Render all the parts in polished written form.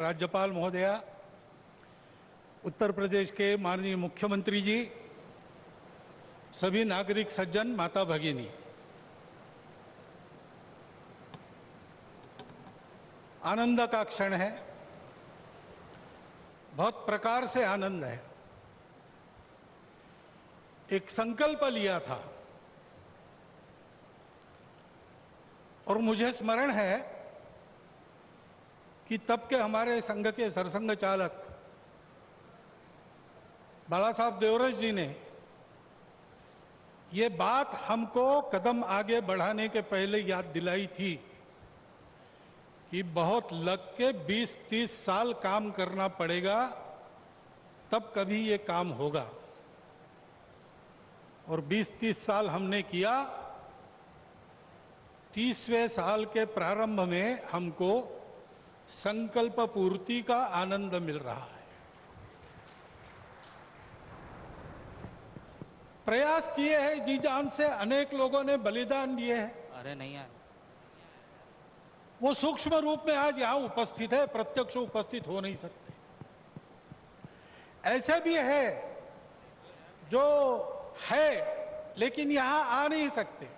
राज्यपाल महोदया, उत्तर प्रदेश के माननीय मुख्यमंत्री जी, सभी नागरिक सज्जन, माता भगिनी, आनंद का क्षण है। बहुत प्रकार से आनंद है। एक संकल्प लिया था और मुझे स्मरण है कि तब के हमारे संघ के सरसंघ चालक बाला साहब देवरस जी ने ये बात हमको कदम आगे बढ़ाने के पहले याद दिलाई थी कि बहुत लग के 20-30 साल काम करना पड़ेगा, तब कभी ये काम होगा। और 20-30 साल हमने किया। 30वें साल के प्रारंभ में हमको संकल्प पूर्ति का आनंद मिल रहा है। प्रयास किए हैं जी जान से, अनेक लोगों ने बलिदान दिए हैं। अरे नहीं आए। वो सूक्ष्म रूप में आज यहां उपस्थित है, प्रत्यक्ष उपस्थित हो नहीं सकते। ऐसे भी है जो है लेकिन यहां आ नहीं सकते।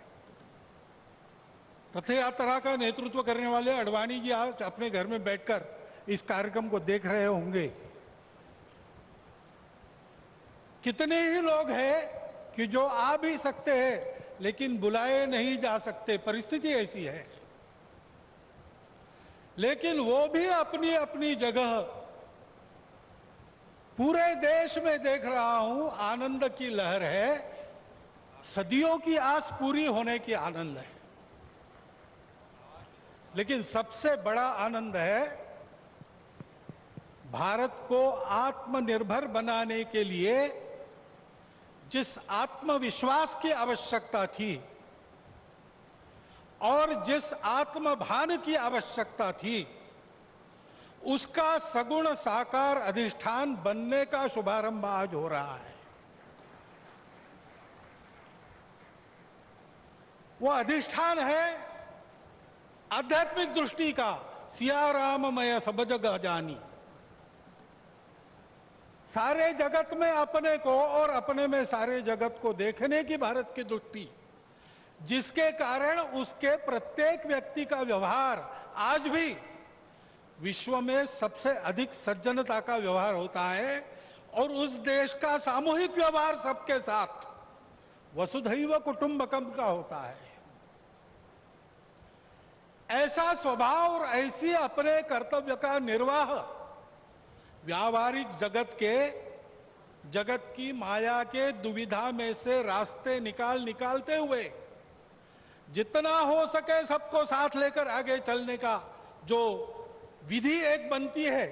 रथ यात्रा का नेतृत्व करने वाले अडवाणी जी आज अपने घर में बैठकर इस कार्यक्रम को देख रहे होंगे। कितने ही लोग हैं कि जो आ भी सकते हैं लेकिन बुलाए नहीं जा सकते, परिस्थिति ऐसी है। लेकिन वो भी अपनी अपनी जगह, पूरे देश में देख रहा हूं आनंद की लहर है। सदियों की आस पूरी होने की आनंद है। लेकिन सबसे बड़ा आनंद है भारत को आत्मनिर्भर बनाने के लिए जिस आत्मविश्वास की आवश्यकता थी और जिस आत्मभान की आवश्यकता थी, उसका सगुण साकार अधिष्ठान बनने का शुभारंभ आज हो रहा है। वो अधिष्ठान है आध्यात्मिक दृष्टि का। सिया राममय सब जगह जानी। सारे जगत में अपने को और अपने में सारे जगत को देखने की भारत की दृष्टि, जिसके कारण उसके प्रत्येक व्यक्ति का व्यवहार आज भी विश्व में सबसे अधिक सज्जनता का व्यवहार होता है। और उस देश का सामूहिक व्यवहार सबके साथ वसुधैव कुटुंबकम का होता है। ऐसा स्वभाव और ऐसी अपने कर्तव्य का निर्वाह व्यावहारिक जगत की माया के दुविधा में से रास्ते निकालते हुए जितना हो सके सबको साथ लेकर आगे चलने का जो विधि एक बनती है,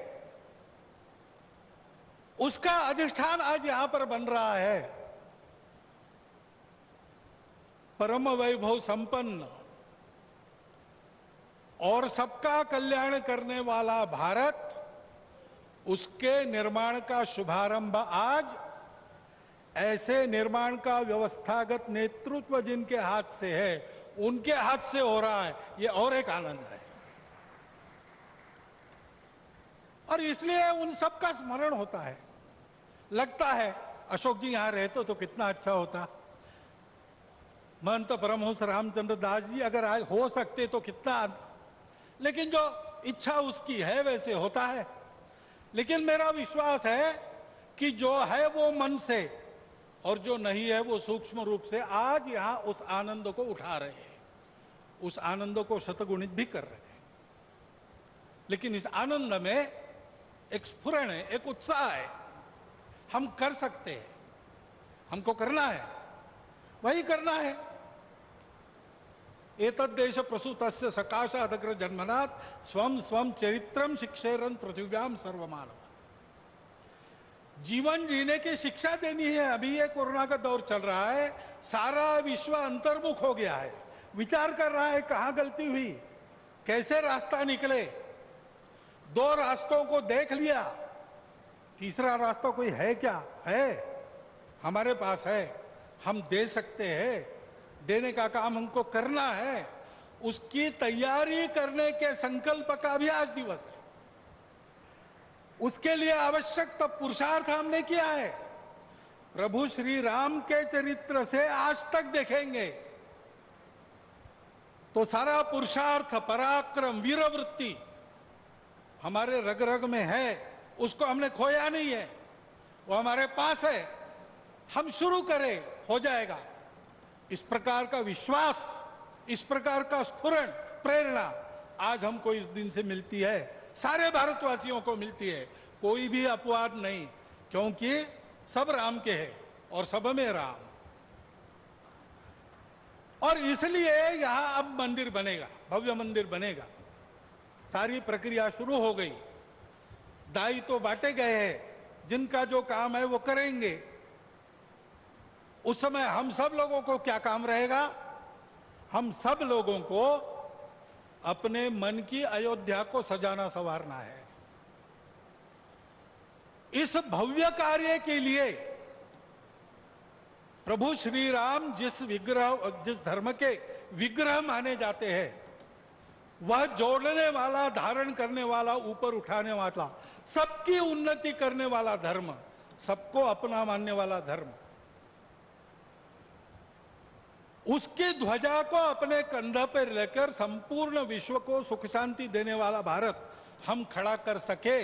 उसका अधिष्ठान आज यहां पर बन रहा है। परम वैभव संपन्न और सबका कल्याण करने वाला भारत, उसके निर्माण का शुभारंभ आज ऐसे निर्माण का व्यवस्थागत नेतृत्व जिनके हाथ से है, उनके हाथ से हो रहा है। ये और एक आनंद है। और इसलिए उन सब का स्मरण होता है। लगता है अशोक जी यहां रहते तो कितना अच्छा होता, महंत परमहंस रामचंद्र दास जी अगर आज हो सकते तो कितना। लेकिन जो इच्छा उसकी है वैसे होता है। लेकिन मेरा विश्वास है कि जो है वो मन से और जो नहीं है वो सूक्ष्म रूप से आज यहां उस आनंद को उठा रहे हैं, उस आनंद को शतगुणित भी कर रहे हैं। लेकिन इस आनंद में एक स्फुरण है, एक उत्साह है। हम कर सकते हैं, हमको करना है, वही करना है। एतद्देश प्रसूतस्य सकाशादग्र जन्मनात् स्वम स्वम चरित्रम शिक्षेरन पृथिव्याम सर्वमानव। जीवन जीने की शिक्षा देनी है। अभी ये कोरोना का दौर चल रहा है, सारा विश्व अंतर्मुख हो गया है, विचार कर रहा है कहां गलती हुई, कैसे रास्ता निकले। 2 रास्तों को देख लिया, तीसरा रास्ता कोई है क्या? है, हमारे पास है, हम दे सकते हैं। देने का काम हमको करना है। उसकी तैयारी करने के संकल्प का भी आज दिवस है। उसके लिए आवश्यक तब पुरुषार्थ हमने किया है। प्रभु श्री राम के चरित्र से आज तक देखेंगे तो सारा पुरुषार्थ, पराक्रम, वीरवृत्ति हमारे रग रग में है। उसको हमने खोया नहीं है, वो हमारे पास है। हम शुरू करें, हो जाएगा। इस प्रकार का विश्वास, इस प्रकार का स्फुरण, प्रेरणा आज हमको इस दिन से मिलती है, सारे भारतवासियों को मिलती है। कोई भी अपवाद नहीं, क्योंकि सब राम के हैं और सब में राम। और इसलिए यहां अब मंदिर बनेगा, भव्य मंदिर बनेगा। सारी प्रक्रिया शुरू हो गई, दाई तो बांटे गए हैं, जिनका जो काम है वो करेंगे। उस समय हम सब लोगों को क्या काम रहेगा? हम सब लोगों को अपने मन की अयोध्या को सजाना संवारना है। इस भव्य कार्य के लिए प्रभु श्री राम जिस धर्म के विग्रह माने जाते हैं, वह जोड़ने वाला, धारण करने वाला, ऊपर उठाने वाला, सबकी उन्नति करने वाला धर्म, सबको अपना मानने वाला धर्म, उसकी ध्वजा को अपने कंधे पर लेकर संपूर्ण विश्व को सुख शांति देने वाला भारत हम खड़ा कर सके,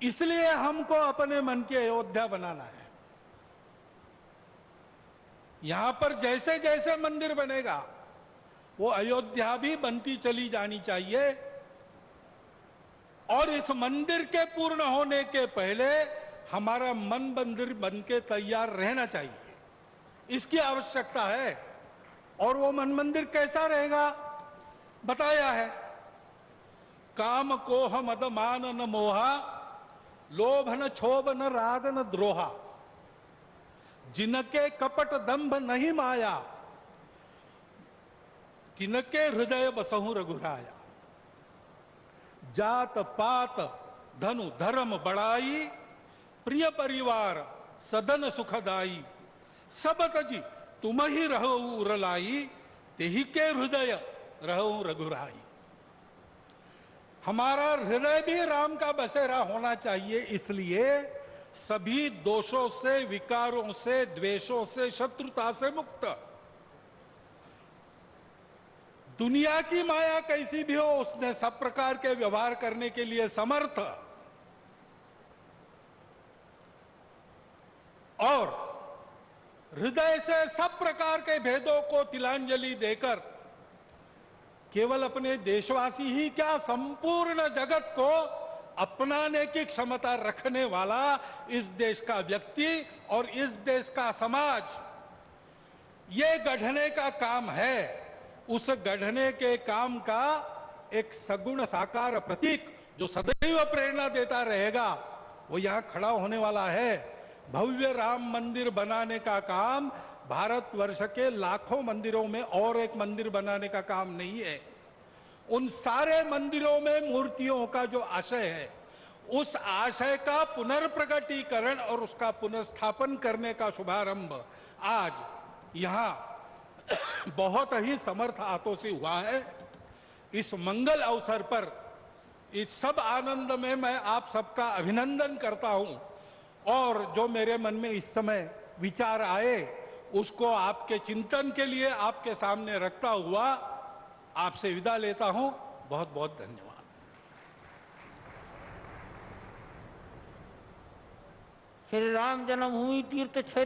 इसलिए हमको अपने मन की अयोध्या बनाना है। यहां पर जैसे जैसे मंदिर बनेगा वो अयोध्या भी बनती चली जानी चाहिए। और इस मंदिर के पूर्ण होने के पहले हमारा मन मंदिर बनके तैयार रहना चाहिए, इसकी आवश्यकता है। और वो मन मंदिर कैसा रहेगा बताया है। काम कोह मद मान न मोहा, लोभ न क्षोभ न राग न द्रोहा, जिनके कपट दंभ नहीं माया, तिनके हृदय बसहु रघुराया। जात पात धनु धर्म बड़ाई, प्रिय परिवार सदन सुखदाई, सब तजी तुम ही रहो उरलाई, तेहि के हृदय रहो रघुराई। हमारा हृदय भी राम का बसेरा होना चाहिए। इसलिए सभी दोषों से, विकारों से, द्वेषों से, शत्रुता से मुक्त। दुनिया की माया कैसी भी हो, उसने सब प्रकार के व्यवहार करने के लिए समर्थ। और हृदय से सब प्रकार के भेदों को तिलांजलि देकर केवल अपने देशवासी ही क्या, संपूर्ण जगत को अपनाने की क्षमता रखने वाला इस देश का व्यक्ति और इस देश का समाज, ये गढ़ने का काम है। उस गढ़ने के काम का एक सगुण साकार प्रतीक जो सदैव प्रेरणा देता रहेगा, वो यहां खड़ा होने वाला है। भव्य राम मंदिर बनाने का काम भारतवर्ष के लाखों मंदिरों में और एक मंदिर बनाने का काम नहीं है। उन सारे मंदिरों में मूर्तियों का जो आशय है, उस आशय का पुनर्प्रगटीकरण और उसका पुनर्स्थापन करने का शुभारंभ आज यहां बहुत ही समर्थ हाथों से हुआ है। इस मंगल अवसर पर इस सब आनंद में मैं आप सबका अभिनंदन करता हूं। और जो मेरे मन में इस समय विचार आए, उसको आपके चिंतन के लिए आपके सामने रखता हुआ आपसे विदा लेता हूं। बहुत बहुत धन्यवाद। श्री राम जन्मभूमि तीर्थ क्षेत्र